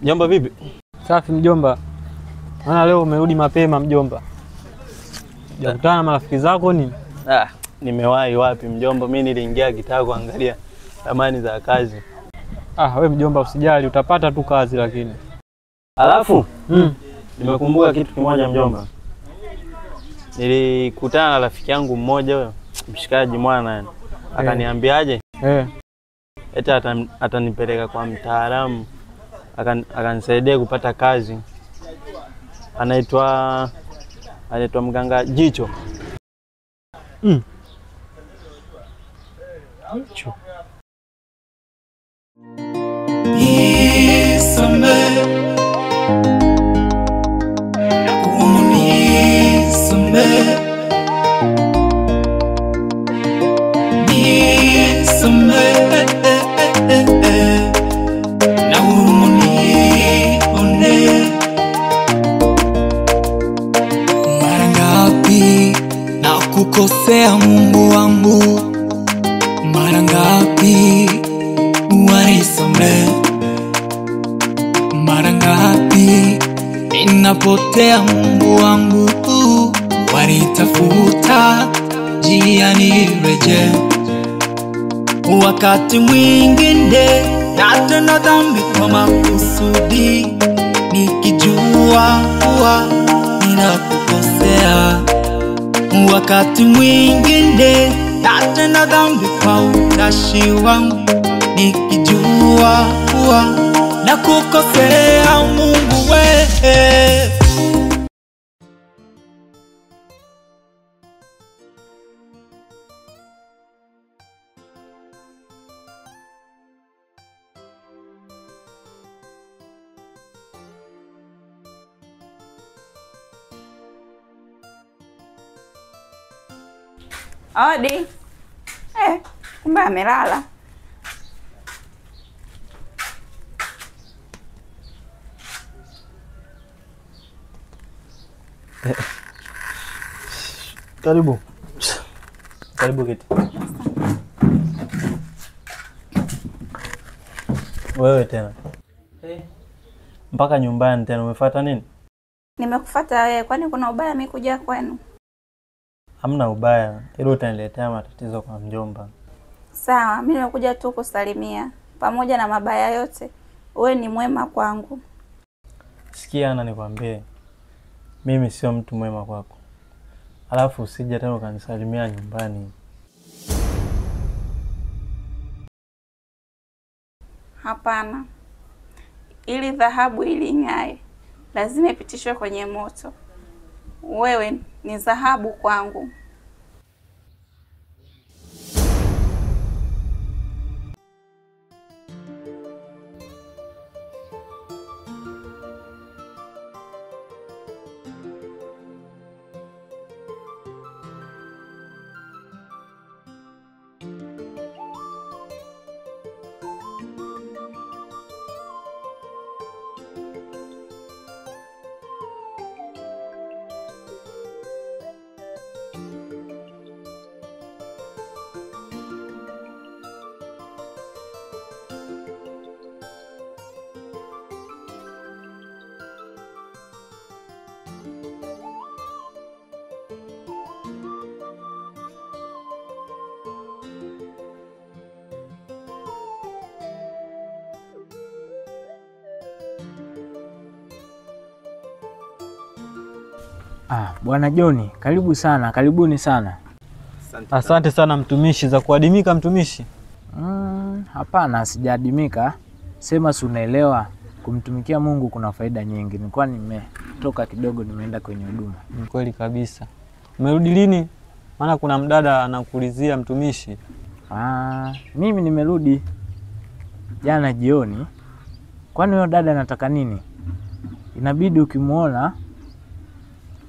Mjomba vipi? Safi mjomba. Maana leo umerudi mapema mjomba. Hujakutana na marafiki zako ni? Nimewahi wapi mjomba, mimi niliingia kitako kuangalia thamani za kazi. Wewe mjomba usijali, utapata tu kazi lakini. Alafu nimekumbuka kitu kimoja mjomba. Nilikutana na rafiki yangu mmoja huyo, mshikaji mwana yani. Akaniambiaje? Eti atanipeleka kwa mtaalamu. Akanisaidia kupata kazi. Anaitwa mganga Jicho. Jicho. Mara ngapi nakukosea Mungu wangu, mara ngapi wanisamehe, mara ngapi ninapotea Mungu wangu, wanitafuta njia nireje. Wakati mwingine natenda dhambi kwa makusudi, nikijua kuwa ninakukosea. Wakati mwingine natenda dhambi kwa utashi wangu, nikijua kuwa nakukosea Mungu wewe. Odi. Kumbe amelala. Karibu. Karibu kiti. Wewe tena. Mpaka nyumbani tena umefuata nini? Nimekufuata wewe, kwani kuna ubaya mimi kuja kwenu? Hamna ubaya, ila utaniletea matatizo kwa mjomba. Sawa, mimi nimekuja tu kusalimia. Pamoja na mabaya yote, wewe ni mwema kwangu. Sikia ana nikwambie. Mimi sio mtu mwema kwako. Alafu usije tena ukanisalimia nyumbani. Hapana. Ili dhahabu iling'ae, lazima ipitishwe kwenye moto. Wewe ni dhahabu kwangu. Bwana John, karibu sana, karibuni sana. Asante sana mtumishi, za kuadimika mtumishi. Hapana, sijaadimika. Sema si unaelewa, kumtumikia Mungu kuna faida nyingi. Nilikuwa nimetoka kidogo, nimeenda kwenye huduma. Ni kweli kabisa. Umerudi lini? Maana kuna mdada anakuulizia mtumishi. Mimi nimerudi jana jioni. Kwani huyo dada anataka nini? Inabidi ukimuona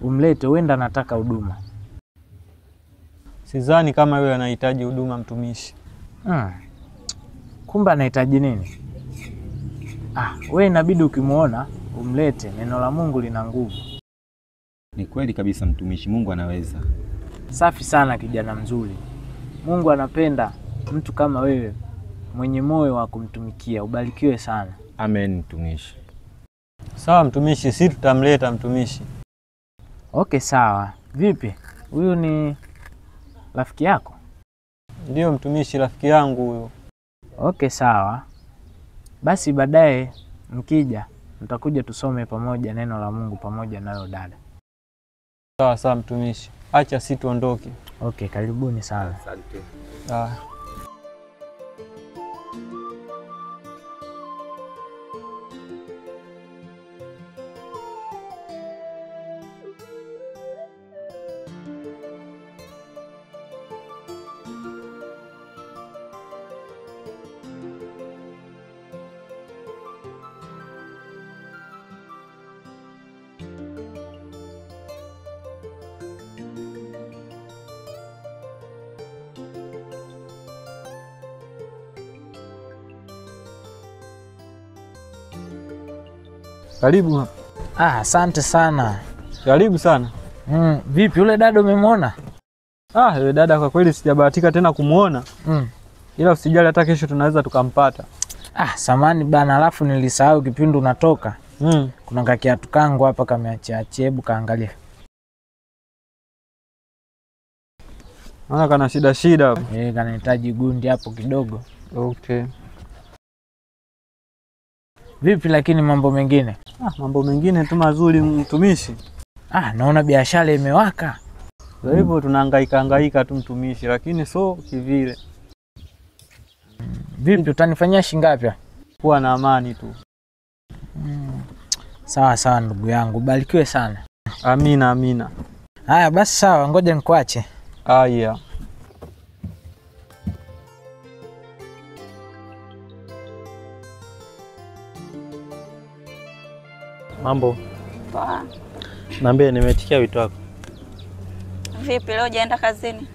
umlete, huenda anataka huduma. Sidhani kama yule anahitaji huduma mtumishi. Kumbe anahitaji nini? Wewe inabidi ukimuona umlete, neno la Mungu lina nguvu. Ni kweli kabisa mtumishi, Mungu anaweza. Safi sana kijana mzuri. Mungu anapenda mtu kama wewe, mwenye moyo wa kumtumikia. Ubarikiwe sana. Amen mtumishi. Sawa mtumishi, si tutamleta mtumishi. Okay, sawa. Vipi? Huyu ni rafiki yako? Ndio mtumishi, rafiki yangu huyo. Okay, sawa. Basi baadaye mkija mtakuja tusome pamoja neno la Mungu pamoja nayo dada. Sawa sawa mtumishi. Acha si tuondoke. Okay, karibuni sana. Asante. Karibu. Asante sana. Karibu sana. Vipi yule dada umemwona? Yule dada kwa kweli sijabahatika tena kumuona. Ila usijali, hata kesho tunaweza tukampata. Samani bana, alafu nilisahau kipindi unatoka. Kuna kakiatu kangu hapa kameachia, hebu kaangalia. Naona kana shida hapo. Kanahitaji gundi hapo kidogo. Okay. Vipi lakini mambo mengine? Mambo mengine tu mazuri mtumishi. Naona biashara imewaka. Kwa hivyo tunahangaika tu mtumishi, lakini so kivile. Vipi utanifanyia shingapi? Kuwa na amani tu. Sawa sawa ndugu yangu, barikiwe sana. Amina amina. Haya basi sawa, ngoja nikuache. Haya. Mambo. Poa. Naambia nimetikia wito wako. Vipi leo hujaenda kazini?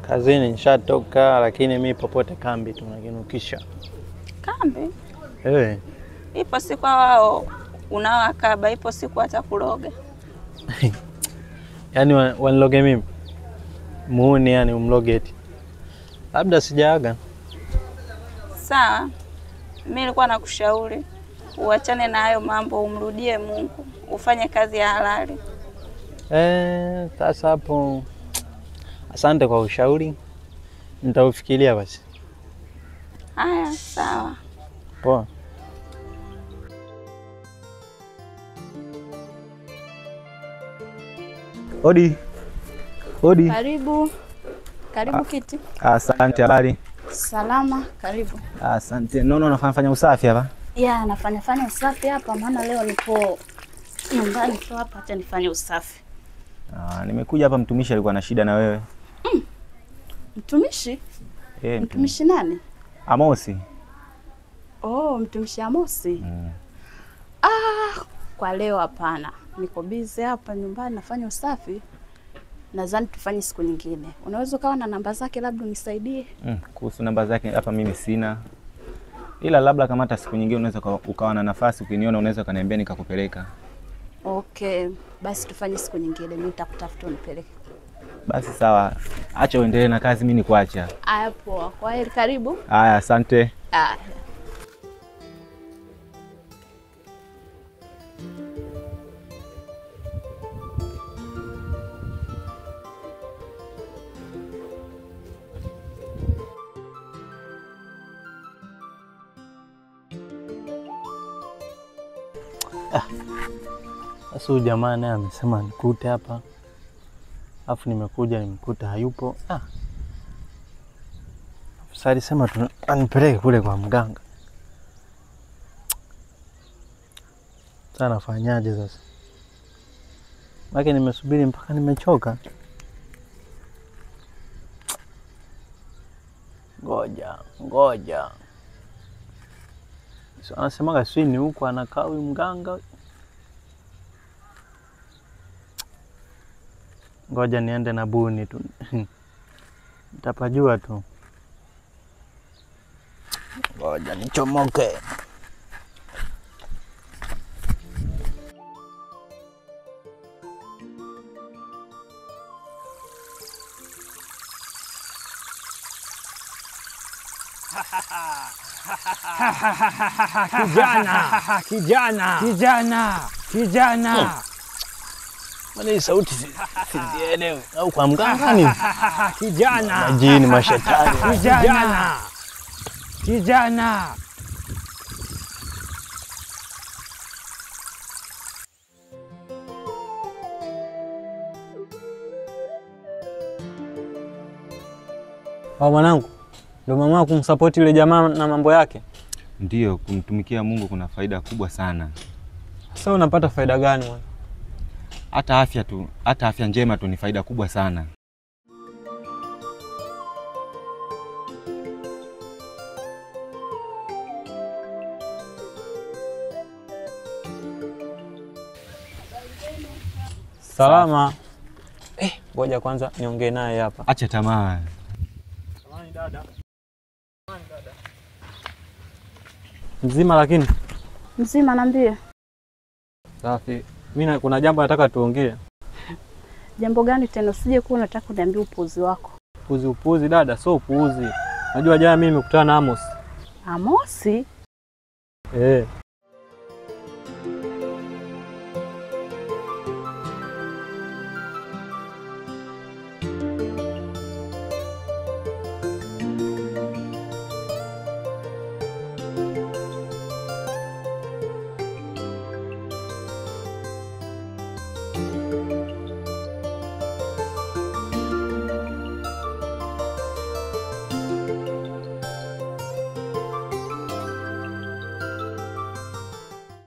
Kazini nishatoka, lakini mimi popote kambi tunakinukisha. Kambi? Ipo siku wao unawakaba, ipo siku atakuloga. Yaani waniloge mimi? Muone yani umloge eti. Labda sijaaga. Sawa. Mimi nilikuwa nakushauri uachane na hayo mambo, umrudie Mungu, ufanye kazi ya halali. Sasa hapo asante kwa ushauri. Nitaufikiria basi. Haya, sawa. Poa. Odi. Karibu. Karibu kiti. Asante, habari? Salama, karibu. Asante. Naona unafanya usafi hapa? Nafanya usafi hapa maana leo nipo nyumbani tu hapa, acha nifanye usafi. Nimekuja hapa, mtumishi alikuwa na shida na wewe. Mtumishi? Mtumishi nani? Amosi. Mtumishi Amosi. Kwa leo hapana. Niko busy hapa nyumbani nafanya usafi. Nadhani tufanye siku nyingine. Unaweza ukawa na namba zake labda unisaidie? Kuhusu namba zake hapa mimi sina. Ila labda kama hata siku nyingine unaweza ukawa na nafasi, ukiniona unaweza kaniambia nikakupeleka. Okay, basi tufanye siku nyingine, mimi nitakutafuta unipeleke. Basi sawa. Acha uendelee na kazi, mimi nikuacha. Haya poa. Kwa heri, karibu. Haya, asante. Sasa huyu jamaa naye amesema nikute hapa. Alafu nimekuja nimkuta hayupo. Sasa alisema anipeleke kule kwa mganga. Sasa nafanyaje sasa? Maki nimesubiri mpaka nimechoka. Ngoja. So anasemaga sisi ni huko anakaa huyu mganga. Ngoja niende na buni tu. Nitapajua tu. Ngoja nichomoke. Kijana. Mbona hii sauti sizielewi? Au kwa mganga ni? Kijana. Majini, mashetani. Kijana. Mwanangu, ndio mama kumsupport yule jamaa na mambo yake? Ndiyo, kumtumikia Mungu kuna faida kubwa sana. Sasa unapata faida gani wewe? Hata afya njema tu ni faida kubwa sana. Salama. Ngoja kwanza niongee naye hapa. Acha tamaa. Samahani dada. Mzima lakini? Mzima, niambie. Safi. Mimi kuna jambo nataka tuongee. Jambo gani tena? Usije kuwa unataka kuniambia upuuzi wako. Upuuzi dada, sio upuuzi. Najua jana mimi nimekutana na Amos. Amosi?